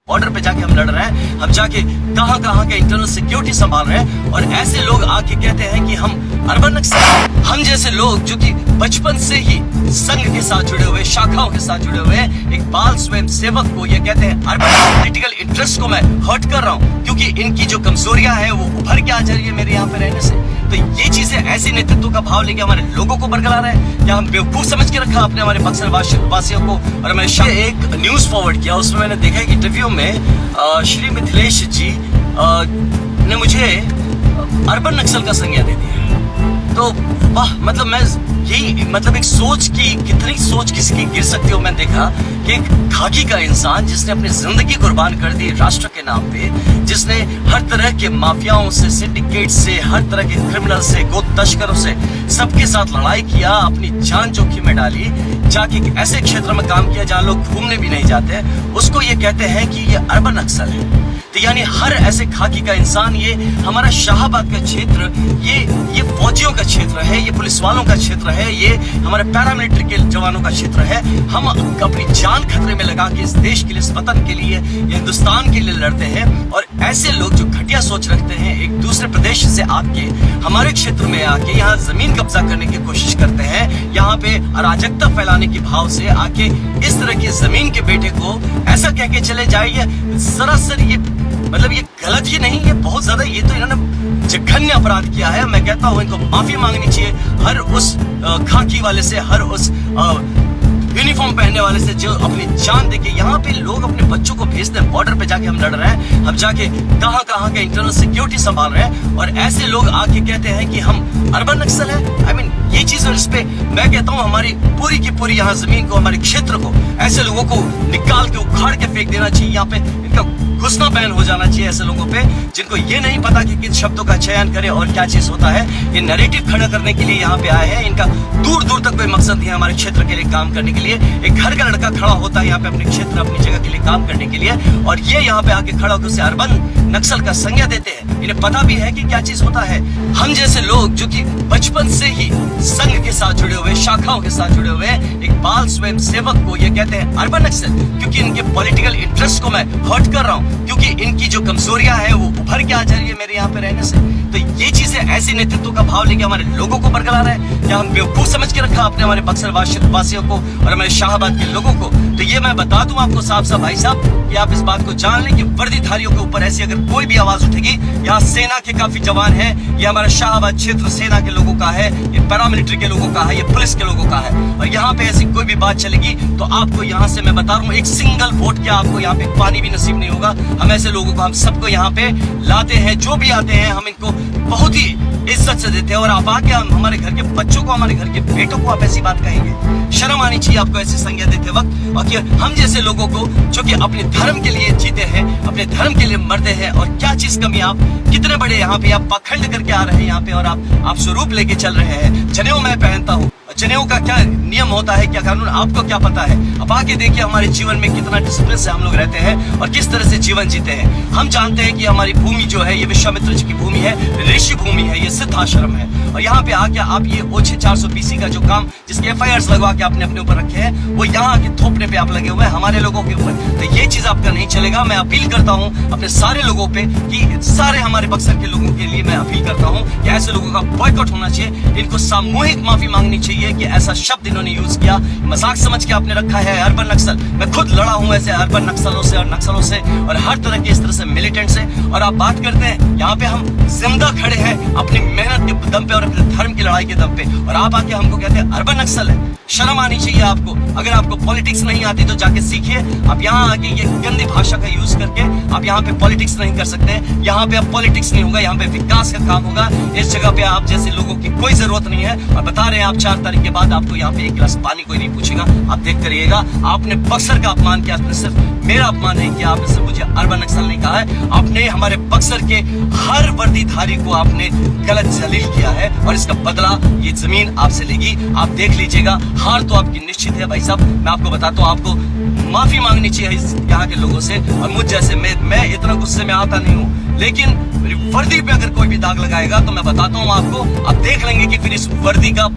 Border पे जाके हम लड़ रहे हैं, हम जाके कहां के इंटरनल सिक्योरिटी संभाल रहे हैं और ऐसे लोग आके कहते हैं कि हम अर्बन नक्सल। हम जैसे लोग जो कि बचपन से ही संघ के साथ जुड़े हुए, शाखाओं के साथ जुड़े हुए एक बाल स्वयं सेवक को ये कहते हैं अर्बन पॉलिटिकल इंटरेस्ट को मैं हर्ट कर रहा हूँ, क्योंकि इनकी जो कमजोरियां हैं वो उभर के आ जा रही है मेरे यहाँ पे रहने से। तो ये चीजें ऐसी नेतृत्व का भाव लेके हमारे लोगों को बरकरार है या हम बेवकूफ समझ के रखा अपने हमारे बक्सर वासियों को। और मैंने एक न्यूज फॉरवर्ड किया, उसमें मैंने देखा कि इंटरव्यू में श्री मिथिलेश जी ने मुझे अर्बन नक्सल का संज्ञा दे दिया। तो वाह, मतलब मैं यही मतलब एक सोच की कितनी सोच किसी की गिर सकती हो। मैं देखा कि एक खाकी का इंसान जिसने अपनी जिंदगी कुर्बान कर दी राष्ट्र के नाम पे, जिसने हर तरह के माफियाओं से, सिंडिकेट से, हर तरह के क्रिमिनल से, गो तस्करों से सबके साथ लड़ाई किया, अपनी जान जोखिम में डाली, जाके एक ऐसे क्षेत्र में काम किया जहाँ लोग घूमने भी नहीं जाते, उसको ये कहते हैं कि ये अर्बन नक्सल है। तो यानी हर ऐसे खाकी का इंसान, ये हमारा शाहबाद का क्षेत्र, ये फौजियों का क्षेत्र है, ये पुलिस वालों का क्षेत्र है, ये हमारे पैरामिलिट्री के जवानों का क्षेत्र है। हम अपनी जान खतरे में लगा के इस देश के लिए, इस वतन के लिए, हिंदुस्तान के लिए लड़ते हैं। और ऐसे लोग जो घटिया सोच रखते हैं, एक दूसरे प्रदेश से आके हमारे क्षेत्र में आके यहाँ जमीन कब्जा करने की कोशिश करते हैं, यहाँ पे अराजकता फैलाने के भाव से आके इस तरह की जमीन के बेटे को ऐसा कह के चले जाइए, सरासर ये मतलब ये गलत ही नहीं, ये बहुत ज्यादा, ये तो इन्होंने जघन्य अपराध किया है। मैं कहता हूँ इनको माफी मांगनी चाहिए हर उस खाकी वाले से, हर उस यूनिफॉर्म पहनने वाले से जो अपनी जान देके यहाँ पे लोग अपने बच्चों को भेजते हैं। बॉर्डर पे जाके हम लड़ रहे हैं, हम जाके कहां के इंटरनल सिक्योरिटी संभाल रहे हैं और ऐसे लोग आके कहते हैं कि हम अर्बन नक्सल है। आई मीन ये चीज, और इस पे मैं कहता हूँ हमारी पूरी की पूरी यहाँ जमीन को, हमारे क्षेत्र को, ऐसे लोगों को निकाल के उखाड़ के फेंक देना चाहिए। यहाँ पे इनका घुसना बैन हो जाना चाहिए ऐसे लोगों पे जिनको ये नहीं पता कि किन शब्दों का चयन करे और क्या चीज होता है। ये नैरेटिव खड़ा करने के लिए यहाँ पे आए हैं, इनका दूर दूर तक कोई मकसद नहीं है हमारे क्षेत्र के लिए काम करने के लिए। एक घर का लड़का खड़ा होता है यहाँ पे अपने क्षेत्र, अपनी जगह के लिए काम करने के लिए, और ये यहाँ पे आके खड़ा होकर उसे अर्बन नक्सल का संज्ञा देते हैं। इन्हें पता भी है कि क्या चीज होता है। हम जैसे लोग जो कि बचपन से ही संघ के साथ जुड़े हुए, शाखाओं के साथ जुड़े हुए एक बाल स्वयं सेवक को ये कहते हैं अर्बन नक्सल, क्योंकि इनके पॉलिटिकल इंटरेस्ट को मैं हर्ट कर रहा हूँ, क्योंकि इनकी जो कमजोरियां हैं वो उभर के आ जा रही है मेरे यहाँ पे रहने से। तो ये चीजें ऐसी नेतृत्व का भाव लेके हमारे लोगों को बरकरार है या हम बेवकूफ समझ के रखा अपने हमारे बक्सर वासियों को और हमारे शाहबाद के लोगों को। तो ये मैं बता दूं आपको साफ साफ भाई साहब कि आप इस बात को जान लें कि वर्दीधारियों के ऊपर ऐसी अगर कोई भी आवाज उठेगी, यहाँ सेना के काफी जवान हैं, ये हमारा शाहबाद क्षेत्र सेना के लोगों का है, ये पैरामिलिट्री के लोगों का है, ये पुलिस के लोगों का है, और यहाँ पे ऐसी कोई भी बात चलेगी तो आपको यहाँ से मैं बता रहा हूँ एक सिंगल वोट क्या आपको यहाँ पे पानी भी नसीब नहीं होगा। हम ऐसे लोगों को, हम सबको यहाँ पे लाते हैं, जो भी आते हैं हम इनको बहुत ही इज्जत से देते हैं। और आप आके हम हमारे घर के बच्चों को, हमारे घर के बेटों को आप ऐसी बात कहेंगे, शर्म आनी चाहिए आपको ऐसी संज्ञा देते वक्त। और कि हम जैसे लोगों को जो कि अपने धर्म के लिए जीते हैं, अपने धर्म के लिए मरते हैं, और क्या चीज कमी, आप कितने बड़े यहाँ पे आप पाखंड करके आ रहे हैं यहाँ पे और आप स्वरूप लेके चल रहे हैं। जनेऊ मैं पहनता हूँ, जनेऊ का क्या नियम होता है, क्या कानून, आपको क्या पता है? अब आके देखिए हमारे जीवन में कितना डिसिप्लिन से हम लोग रहते हैं और किस तरह से जीवन जीते हैं। हम जानते हैं कि हमारी भूमि जो है ये विश्वामित्र जी की भूमि है, ऋषि भूमि है, ये सिद्ध आश्रम है, और यहाँ पे आके आप ये OC 400 BC का जो काम, जिसके FIRs लगवा के आपने अपने ऊपर रखे हैं, वो यहाँ के थोपने पे आप लगे हुए हैं हमारे लोगों के ऊपर। तो ये चीज आपका नहीं चलेगा। मैं अपील करता हूँ अपने सारे लोगों पे कि सारे हमारे बक्सर के लोगों के लिए मैं अपील करता हूँ कि ऐसे लोगों का बॉयकॉट होना चाहिए, इनको सामूहिक माफी मांगनी चाहिए कि ऐसा शब्द इन्होंने यूज किया, मजाक समझ के आपने रखा है अर्बन नक्सल। मैं खुद लड़ा हूँ ऐसे अर्बन नक्सलों से और नक्सलों से और हर तरह के इस तरह से मिलिटेंट से, और आप बात करते हैं यहाँ पे हम जिंदा खड़े हैं अपनी मेहनत के दम पे और अपने धर्म की लड़ाई के दम पे, और आप आके हमको कहते हैं अर्बन नक्सल है। शर्म आनी चाहिए आपको। अगर आपको पॉलिटिक्स नहीं आती तो जाके सीखिए। आप यहाँ आके ये गंदी भाषा का यूज करके आप यहाँ पे पॉलिटिक्स नहीं कर सकते। यहाँ पे अब पॉलिटिक्स नहीं होगा, यहाँ पे विकास का काम होगा। इस जगह पे आप जैसे लोगों की कोई जरूरत नहीं है, और बता रहे हैं आप 4 तारीख के बाद आपको यहाँ पे एक गिलास पानी कोई नहीं पूछेगा। आप देख करिएगा, आपने बक्सर का अपमान किया, आपने सिर्फ मेरा अपमान नहीं किया, आपने सिर्फ मुझे अर्बन नक्सल नहीं कहा है, आपने हमारे बक्सर के हर वर्दीधारी को आपने गलत जलील किया है, और इसका बदला ये जमीन आपसे लेगी। आप देख लीजिएगा, हार तो आपकी निश्चित है भाई साहब। मैं आपको बताता हूँ, आपको माफी मांगनी चाहिए यहाँ के लोगों से, और मुझ जैसे मैं इतना गुस्से में आता नहीं हूँ, लेकिन वर्दी पे अगर कोई भी दाग लगाएगा तो मैं बताता हूँ आपको, आप देख लेंगे कि फिर इस वर्दी का